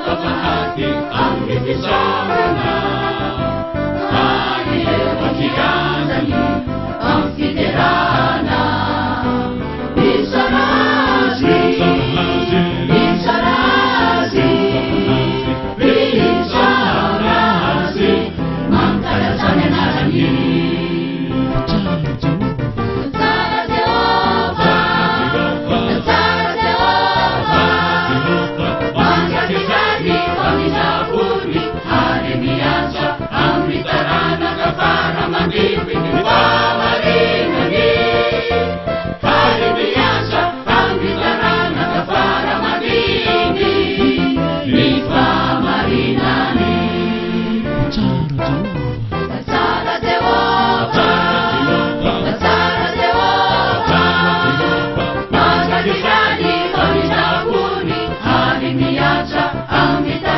pemahati ang divisyona. Paghihiwatigan ang siderana. Bisarazi, Bisarazi, Bisarazi, mangkalasan na namin. Atsara Jehova, Atsara Jehova, pagkakikadi kami sa puri, hari niyansa ang litarana ka para magibig ni pamarinani. Hari niyansa ang litarana ka para magibig ni pamarinani. Atsara Jehova, Atsara Jehova, pagkakikadi kami sa puri, hari niyansa ang litarana